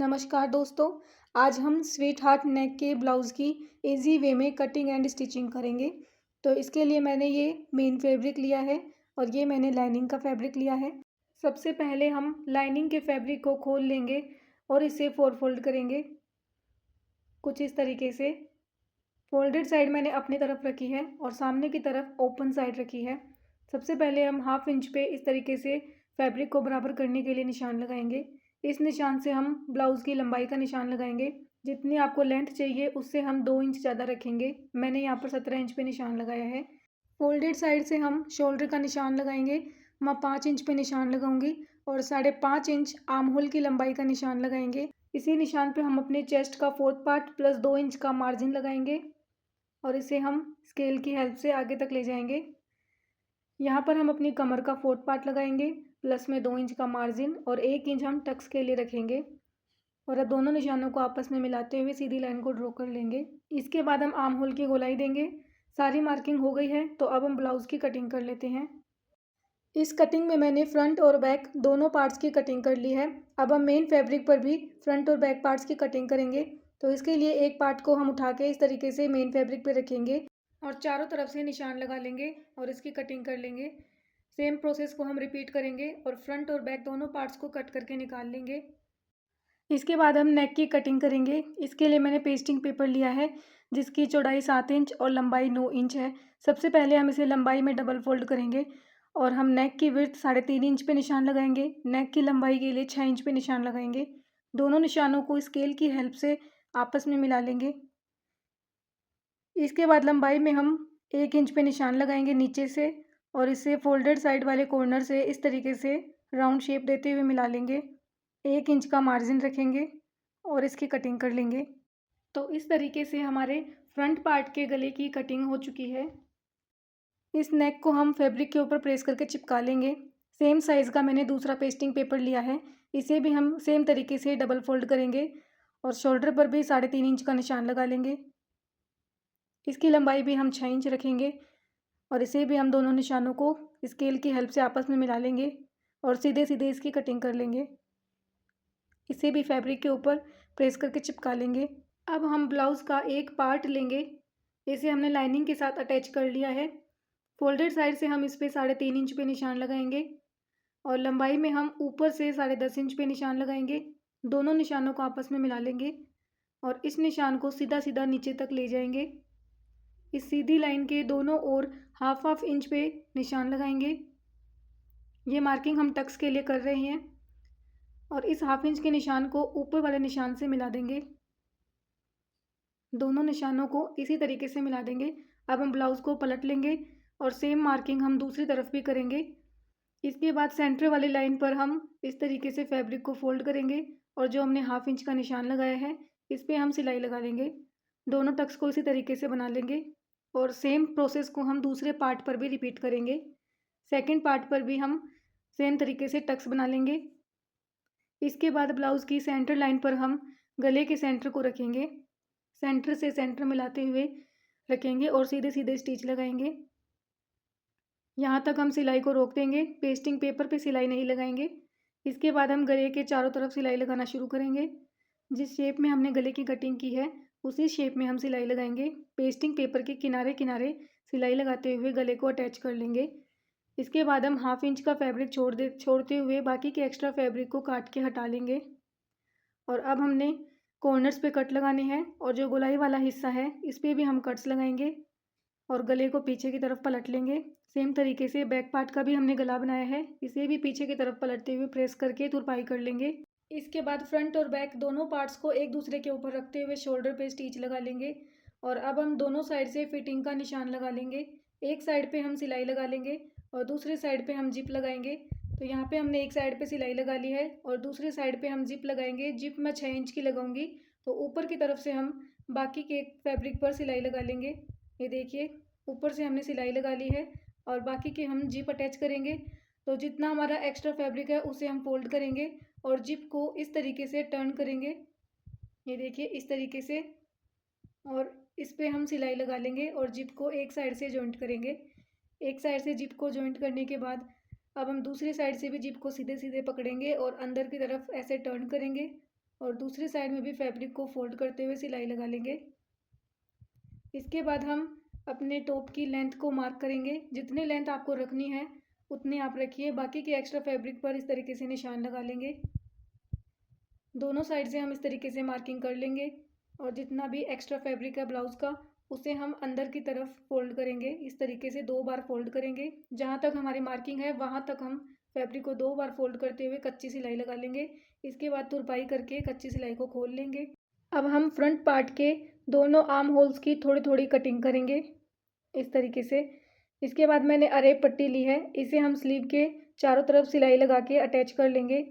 नमस्कार दोस्तों। आज हम स्वीट हार्ट नेक के ब्लाउज़ की इजी वे में कटिंग एंड स्टिचिंग करेंगे। तो इसके लिए मैंने ये मेन फैब्रिक लिया है और ये मैंने लाइनिंग का फैब्रिक लिया है। सबसे पहले हम लाइनिंग के फैब्रिक को खोल लेंगे और इसे फोल्ड करेंगे कुछ इस तरीके से। फोल्डेड साइड मैंने अपनी तरफ रखी है और सामने की तरफ ओपन साइड रखी है। सबसे पहले हम 1/2 इंच पे इस तरीके से फैब्रिक को बराबर करने के लिए निशान लगाएंगे। इस निशान से हम ब्लाउज़ की लंबाई का निशान लगाएंगे। जितनी आपको लेंथ चाहिए उससे हम 2 इंच ज़्यादा रखेंगे। मैंने यहाँ पर 17 इंच पे निशान लगाया है। फोल्डेड साइड से हम शोल्डर का निशान लगाएंगे। मैं 5 इंच पे निशान लगाऊंगी और 5.5 इंच आर्म होल की लंबाई का निशान लगाएंगे। इसी निशान पे हम अपने चेस्ट का 4th पार्ट प्लस 2 इंच का मार्जिन लगाएंगे और इसे हम स्केल की हेल्प से आगे तक ले जाएंगे। यहाँ पर हम अपनी कमर का 4th पार्ट लगाएंगे प्लस में 2 इंच का मार्जिन और 1 इंच हम टक्स के लिए रखेंगे और अब दोनों निशानों को आपस में मिलाते हुए सीधी लाइन को ड्रॉ कर लेंगे। इसके बाद हम आर्म होल की गोलाई देंगे। सारी मार्किंग हो गई है तो अब हम ब्लाउज़ की कटिंग कर लेते हैं। इस कटिंग में मैंने फ्रंट और बैक दोनों पार्ट्स की कटिंग कर ली है। अब हम मेन फैब्रिक पर भी फ्रंट और बैक पार्ट्स की कटिंग करेंगे। तो इसके लिए एक पार्ट को हम उठा के इस तरीके से मेन फैब्रिक पे रखेंगे और चारों तरफ से निशान लगा लेंगे और इसकी कटिंग कर लेंगे। सेम प्रोसेस को हम रिपीट करेंगे और फ्रंट और बैक दोनों पार्ट्स को कट करके निकाल लेंगे। इसके बाद हम नेक की कटिंग करेंगे। इसके लिए मैंने पेस्टिंग पेपर लिया है जिसकी चौड़ाई 7 इंच और लंबाई 9 इंच है। सबसे पहले हम इसे लंबाई में डबल फोल्ड करेंगे और हम नेक की विड्थ 3.5 इंच पे निशान लगाएंगे। नेक की लंबाई के लिए 6 इंच पे निशान लगाएंगे। दोनों निशानों को स्केल की हेल्प से आपस में मिला लेंगे। इसके बाद लंबाई में हम 1 इंच पे निशान लगाएंगे नीचे से और इसे फोल्डेड साइड वाले कॉर्नर से इस तरीके से राउंड शेप देते हुए मिला लेंगे। 1 इंच का मार्जिन रखेंगे और इसकी कटिंग कर लेंगे। तो इस तरीके से हमारे फ्रंट पार्ट के गले की कटिंग हो चुकी है। इस नेक को हम फैब्रिक के ऊपर प्रेस करके चिपका लेंगे। सेम साइज़ का मैंने दूसरा पेस्टिंग पेपर लिया है। इसे भी हम सेम तरीके से डबल फोल्ड करेंगे और शोल्डर पर भी 3.5 इंच का निशान लगा लेंगे। इसकी लंबाई भी हम 6 इंच रखेंगे और इसे भी हम दोनों निशानों को स्केल की हेल्प से आपस में मिला लेंगे और सीधे सीधे इसकी कटिंग कर लेंगे। इसे भी फैब्रिक के ऊपर प्रेस करके चिपका लेंगे। अब हम ब्लाउज़ का एक पार्ट लेंगे। इसे हमने लाइनिंग के साथ अटैच कर लिया है। फोल्डेड साइड से हम इस पे 3.5 इंच पे निशान लगाएंगे और लंबाई में हम ऊपर से 10.5 इंच पे निशान लगाएंगे। दोनों निशानों को आपस में मिला लेंगे और इस निशान को सीधा सीधा नीचे तक ले जाएंगे। इस सीधी लाइन के दोनों ओर 1/2 इंच पे निशान लगाएंगे। ये मार्किंग हम टक्स के लिए कर रहे हैं और इस 1/2 इंच के निशान को ऊपर वाले निशान से मिला देंगे। दोनों निशानों को इसी तरीके से मिला देंगे। अब हम ब्लाउज़ को पलट लेंगे और सेम मार्किंग हम दूसरी तरफ भी करेंगे। इसके बाद सेंटर वाली लाइन पर हम इस तरीके से फैब्रिक को फोल्ड करेंगे और जो हमने 1/2 इंच का निशान लगाया है इस पे हम सिलाई लगा लेंगे। दोनों टक्स को इसी तरीके से बना लेंगे और सेम प्रोसेस को हम दूसरे पार्ट पर भी रिपीट करेंगे। सेकंड पार्ट पर भी हम सेम तरीके से टक्स बना लेंगे। इसके बाद ब्लाउज़ की सेंटर लाइन पर हम गले के सेंटर को रखेंगे। सेंटर से सेंटर मिलाते हुए रखेंगे और सीधे सीधे स्टिच लगाएंगे। यहाँ तक हम सिलाई को रोक देंगे। पेस्टिंग पेपर पे सिलाई नहीं लगाएंगे। इसके बाद हम गले के चारों तरफ सिलाई लगाना शुरू करेंगे। जिस शेप में हमने गले की कटिंग की है उसी शेप में हम सिलाई लगाएंगे। पेस्टिंग पेपर के किनारे किनारे सिलाई लगाते हुए गले को अटैच कर लेंगे। इसके बाद हम 1/2 इंच का फैब्रिक छोड़ते हुए बाकी के एक्स्ट्रा फैब्रिक को काट के हटा लेंगे और अब हमने कॉर्नर्स पे कट लगाने हैं और जो गोलाई वाला हिस्सा है इस पे भी हम कट्स लगाएंगे और गले को पीछे की तरफ पलट लेंगे। सेम तरीके से बैक पार्ट का भी हमने गला बनाया है, इसे भी पीछे की तरफ पलटते हुए प्रेस करके तुरपाई कर लेंगे। इसके बाद फ्रंट और बैक दोनों पार्ट्स को एक दूसरे के ऊपर रखते हुए शोल्डर पे स्टिच लगा लेंगे और अब हम दोनों साइड से फिटिंग का निशान लगा लेंगे। एक साइड पे हम सिलाई लगा लेंगे और दूसरी साइड पे हम जिप लगाएंगे। तो यहाँ पे हमने एक साइड पे सिलाई लगा ली है और दूसरी साइड पे हम जिप लगाएंगे। जिप मैं 6 इंच की लगाऊंगी तो ऊपर की तरफ से हम बाकी के फैब्रिक पर सिलाई लगा लेंगे। ये देखिए ऊपर से हमने सिलाई लगा ली है और बाकी के हम जिप अटैच करेंगे। तो जितना हमारा एक्स्ट्रा फैब्रिक है उसे हम फोल्ड करेंगे और जिप को इस तरीके से टर्न करेंगे। ये देखिए इस तरीके से और इस पे हम सिलाई लगा लेंगे और जिप को एक साइड से जॉइंट करेंगे। एक साइड से जिप को जॉइंट करने के बाद अब हम दूसरी साइड से भी जिप को सीधे सीधे पकड़ेंगे और अंदर की तरफ ऐसे टर्न करेंगे और दूसरी साइड में भी फैब्रिक को फोल्ड करते हुए सिलाई लगा लेंगे। इसके बाद हम अपने टॉप की लेंथ को मार्क करेंगे। जितनी लेंथ आपको रखनी है उतनी आप रखिए। बाकी के एक्स्ट्रा फैब्रिक पर इस तरीके से निशान लगा लेंगे। दोनों साइड से हम इस तरीके से मार्किंग कर लेंगे और जितना भी एक्स्ट्रा फैब्रिक है ब्लाउज़ का उसे हम अंदर की तरफ फोल्ड करेंगे। इस तरीके से 2 बार फोल्ड करेंगे। जहाँ तक हमारी मार्किंग है वहाँ तक हम फैब्रिक को 2 बार फोल्ड करते हुए कच्ची सिलाई लगा लेंगे। इसके बाद तुरपाई करके कच्ची सिलाई को खोल लेंगे। अब हम फ्रंट पार्ट के दोनों आर्म होल्स की थोड़ी थोड़ी कटिंग करेंगे इस तरीके से। इसके बाद मैंने अरेब पट्टी ली है, इसे हम स्लीव के चारों तरफ सिलाई लगा के अटैच कर लेंगे।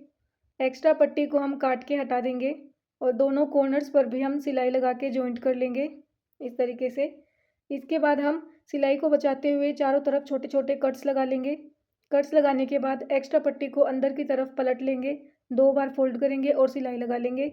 एक्स्ट्रा पट्टी को हम काट के हटा देंगे और दोनों कॉर्नर्स पर भी हम सिलाई लगा के जॉइंट कर लेंगे इस तरीके से। इसके बाद हम सिलाई को बचाते हुए चारों तरफ छोटे छोटे कट्स लगा लेंगे। कट्स लगाने के बाद एक्स्ट्रा पट्टी को अंदर की तरफ पलट लेंगे, 2 बार फोल्ड करेंगे और सिलाई लगा लेंगे।